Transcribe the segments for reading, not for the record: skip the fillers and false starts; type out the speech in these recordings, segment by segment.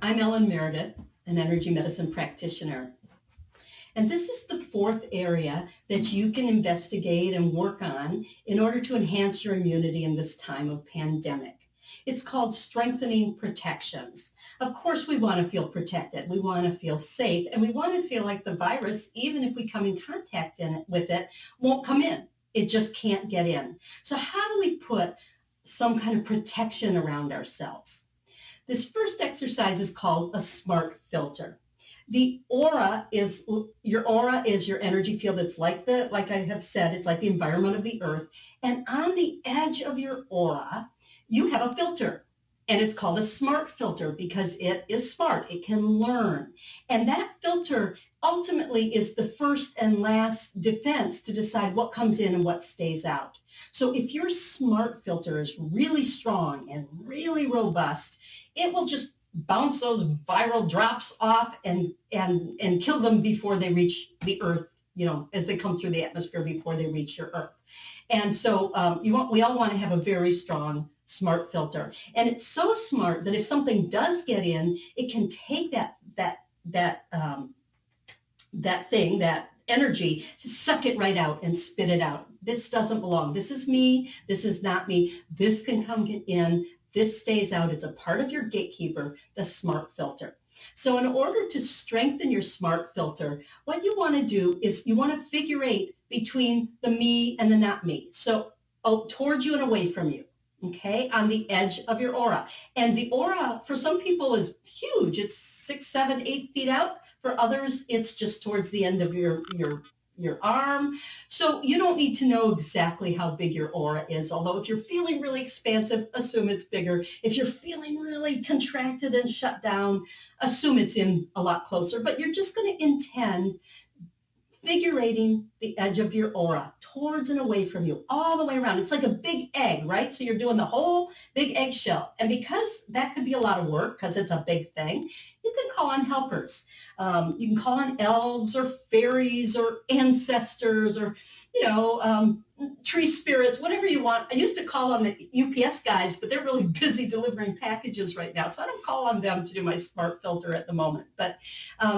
I'm Ellen Meredith, an energy medicine practitioner. And this is the fourth area that you can investigate and work on in order to enhance your immunity in this time of pandemic. It's called strengthening protections. Of course, we want to feel protected. We want to feel safe, and we want to feel like the virus, even if we come in contact with it, won't come in. It just can't get in. So how do we put some kind of protection around ourselves? This first exercise is called a SMART filter. The aura is your energy field. It's like I have said, it's like the environment of the earth. And on the edge of your aura, you have a filter. And it's called a SMART filter because it is smart. It can learn. And that filter ultimately is the first and last defense to decide what comes in and what stays out. So if your SMART filter is really strong and really robust, it will just bounce those viral drops off and kill them before they reach the earth, as they come through the atmosphere before they reach your earth. And so we all want to have a very strong SMART filter. And it's so smart that if something does get in, it can take that energy, to suck it right out and spit it out. This doesn't belong. This is me. This is not me. This can come in. This stays out. It's a part of your gatekeeper, the SMART filter. So in order to strengthen your SMART filter, what you want to do is you want to figure eight between the me and the not me. So towards you and away from you, okay, on the edge of your aura. And the aura, for some people, is huge. It's 6, 7, 8 feet out. For others, it's just towards the end of your arm. So you don't need to know exactly how big your aura is, although if you're feeling really expansive, assume it's bigger. If you're feeling really contracted and shut down, assume it's in a lot closer. But you're just going to intend figurating the edge of your aura towards and away from you, all the way around. It's like a big egg, right? So you're doing the whole big eggshell. And because that could be a lot of work, because it's a big thing, you can call on helpers. You can call on elves or fairies or ancestors or, tree spirits, whatever you want. I used to call on the UPS guys, but they're really busy delivering packages right now. So I don't call on them to do my SMART filter at the moment. But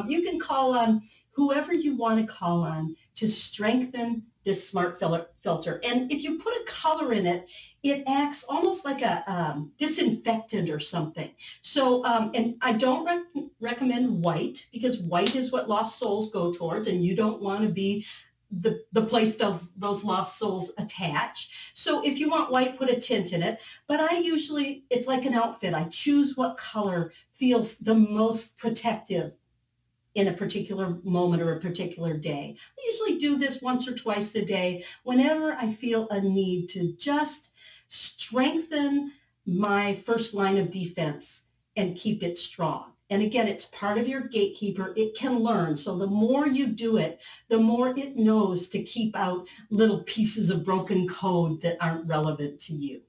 you can call on whoever you want to call on to strengthen this SMART filter. And if you put a color in it, it acts almost like a disinfectant or something. So, and I don't recommend white, because white is what lost souls go towards, and you don't want to be the place those lost souls attach. So if you want white, put a tint in it. But it's like an outfit. I choose what color feels the most protective in a particular moment or a particular day. I usually do this once or twice a day whenever I feel a need to just strengthen my first line of defense and keep it strong. And again, it's part of your gatekeeper. It can learn. So the more you do it, the more it knows to keep out little pieces of broken code that aren't relevant to you.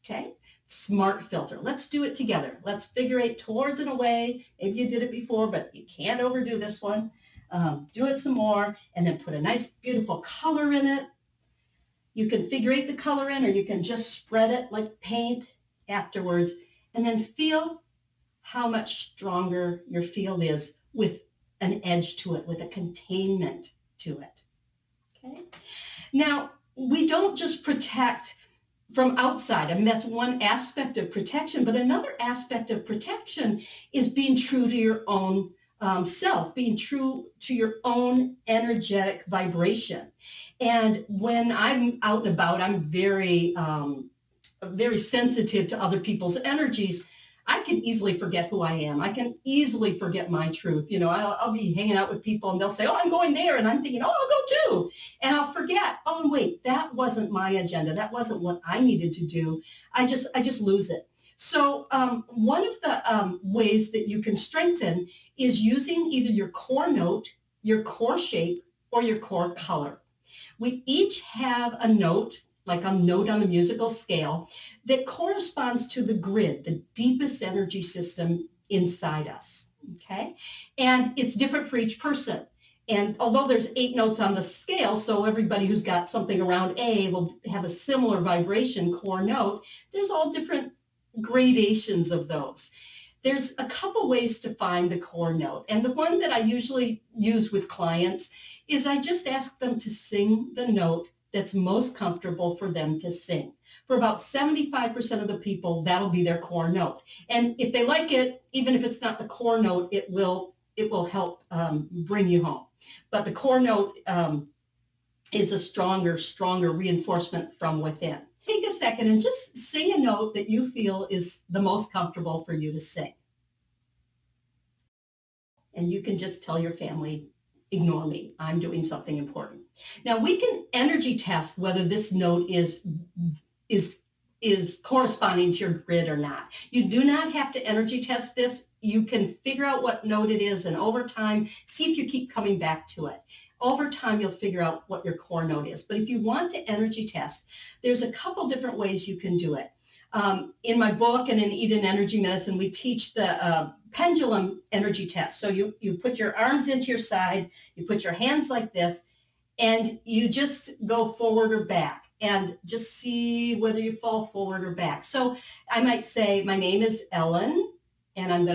Okay? SMART filter. Let's do it together. Let's figure eight towards and away. Maybe you did it before, but you can't overdo this one. Do it some more, and then put a nice, beautiful color in it. You can figure eight the color in, or you can just spread it like paint afterwards, and then feel how much stronger your field is with an edge to it, with a containment to it. Okay? Now, we don't just protect from outside. I mean, that's one aspect of protection, but another aspect of protection is being true to your own self, being true to your own energetic vibration. And when I'm out and about, I'm very sensitive to other people's energies. I can easily forget who I am. I can easily forget my truth. I'll be hanging out with people and they'll say, oh, I'm going there. And I'm thinking, oh, I'll go too. And I'll forget, oh, wait, that wasn't my agenda. That wasn't what I needed to do. I just lose it. So one of the ways that you can strengthen is using either your core note, your core shape, or your core color. We each have a note, like a note on the musical scale, that corresponds to the grid, the deepest energy system inside us, okay? And it's different for each person. And although there's 8 notes on the scale, so everybody who's got something around A will have a similar vibration core note, there's all different gradations of those. there's a couple ways to find the core note. And the one that I usually use with clients is I just ask them to sing the note that's most comfortable for them to sing. For about 75% of the people, that'll be their core note. And if they like it, even if it's not the core note, it will help bring you home. But the core note is a stronger reinforcement from within. Take a second and just sing a note that you feel is the most comfortable for you to sing. And you can just tell your family, ignore me, I'm doing something important. Now we can energy test whether this note is corresponding to your grid or not. You do not have to energy test this. You can figure out what note it is, and over time, see if you keep coming back to it. Over time, you'll figure out what your core note is. But if you want to energy test, there's a couple different ways you can do it. In my book and in Eden Energy Medicine, we teach the pendulum energy test. So you put your arms into your side, you put your hands like this, and you just go forward or back and just see whether you fall forward or back. So I might say, my name is Ellen, and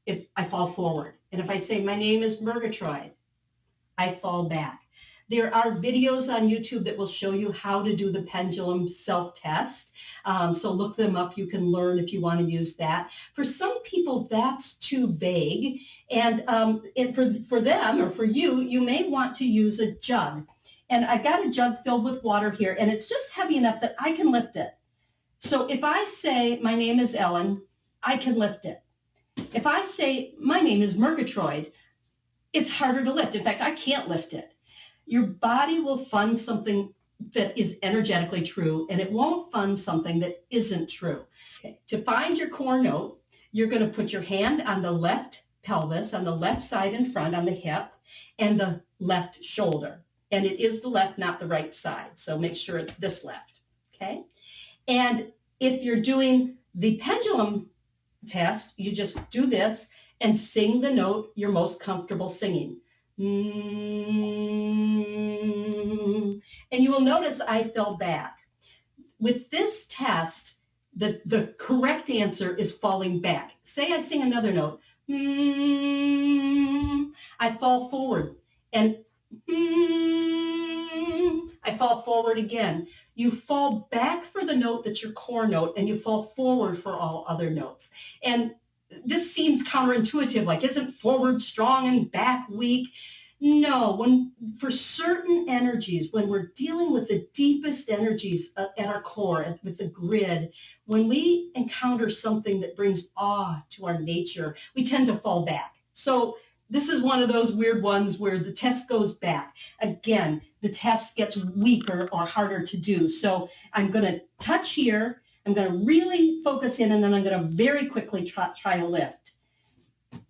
if I fall forward. And if I say, my name is Murgatroyd, I fall back. There are videos on YouTube that will show you how to do the pendulum self-test. So look them up. You can learn if you want to use that. For some people, that's too vague. And for them or for you, you may want to use a jug. And I got a jug filled with water here, and it's just heavy enough that I can lift it. So if I say, my name is Ellen, I can lift it. If I say, my name is Murgatroyd, it's harder to lift. In fact, I can't lift it. Your body will fund something that is energetically true, and it won't fund something that isn't true. Okay. To find your core note, you're going to put your hand on the left pelvis, on the left side in front, on the hip, and the left shoulder. And it is the left, not the right side. So make sure it's this left, okay? And if you're doing the pendulum test, you just do this and sing the note you're most comfortable singing. And you will notice I fell back. With this test, the correct answer is falling back. Say I sing another note. I fall forward. And I fall forward again. You fall back for the note that's your core note, and you fall forward for all other notes. And this seems counterintuitive, like isn't forward strong and back weak? No, for certain energies, when we're dealing with the deepest energies at our core, with the grid, when we encounter something that brings awe to our nature, we tend to fall back. So this is one of those weird ones where the test goes back. Again, the test gets weaker or harder to do. So I'm going to touch here. I'm going to really focus in, and then I'm going to very quickly try to lift.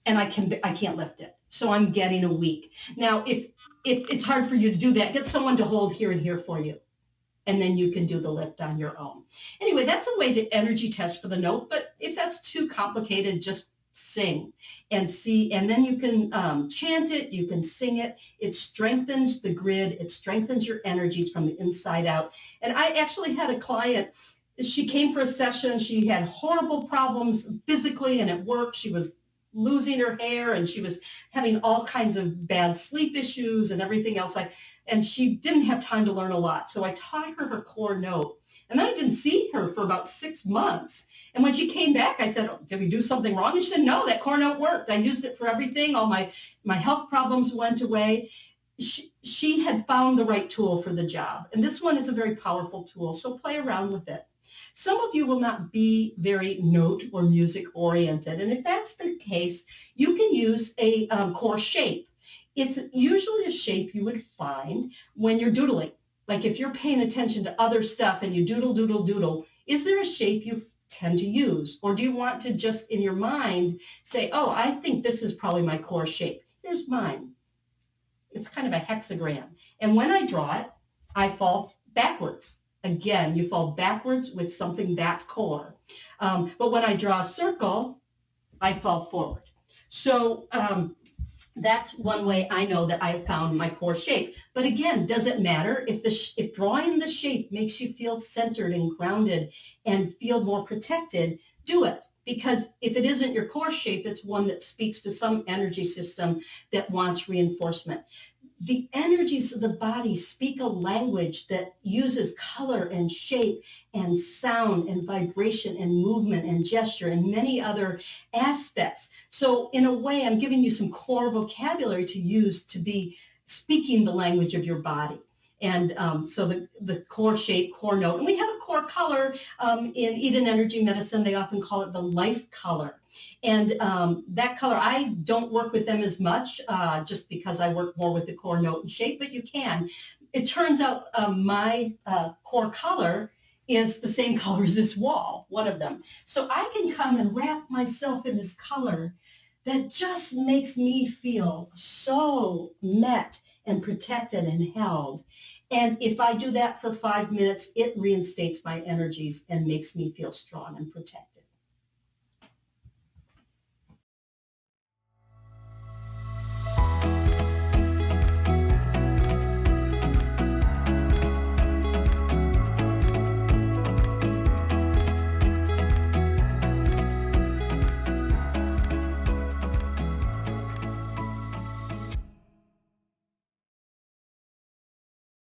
And I can't lift it. So I'm getting a weak. Now, if it's hard for you to do that, get someone to hold here and here for you. And then you can do the lift on your own. Anyway, that's a way to energy test for the note. But if that's too complicated, just sing and see. And then you can chant it. You can sing it. It strengthens the grid. It strengthens your energies from the inside out. And I actually had a client. She came for a session. She had horrible problems physically and at work. She was losing her hair, and she was having all kinds of bad sleep issues and everything else. And she didn't have time to learn a lot. So I taught her core note. And then I didn't see her for about 6 months. And when she came back, I said, did we do something wrong? And she said, no, that core note worked. I used it for everything. All my health problems went away. She had found the right tool for the job. And this one is a very powerful tool. So play around with it. Some of you will not be very note or music oriented. And if that's the case, you can use a core shape. It's usually a shape you would find when you're doodling. Like if you're paying attention to other stuff and you doodle, doodle, doodle, is there a shape you tend to use? Or do you want to just in your mind say, oh, I think this is probably my core shape. Here's mine. It's kind of a hexagram. And when I draw it, I fall backwards. Again, you fall backwards with something that core. But when I draw a circle, I fall forward. So that's one way I know that I found my core shape. But again, does it matter? If drawing the shape makes you feel centered and grounded and feel more protected, do it. Because if it isn't your core shape, it's one that speaks to some energy system that wants reinforcement. The energies of the body speak a language that uses color and shape and sound and vibration and movement and gesture and many other aspects. So in a way, I'm giving you some core vocabulary to use to be speaking the language of your body. And so the core shape, core note, and we have a core color in Eden Energy Medicine. They often call it the life color. And that color, I don't work with them as much just because I work more with the core note and shape, but you can. It turns out my core color is the same color as this wall, one of them. So I can come and wrap myself in this color that just makes me feel so met and protected and held. And if I do that for 5 minutes, it reinstates my energies and makes me feel strong and protected.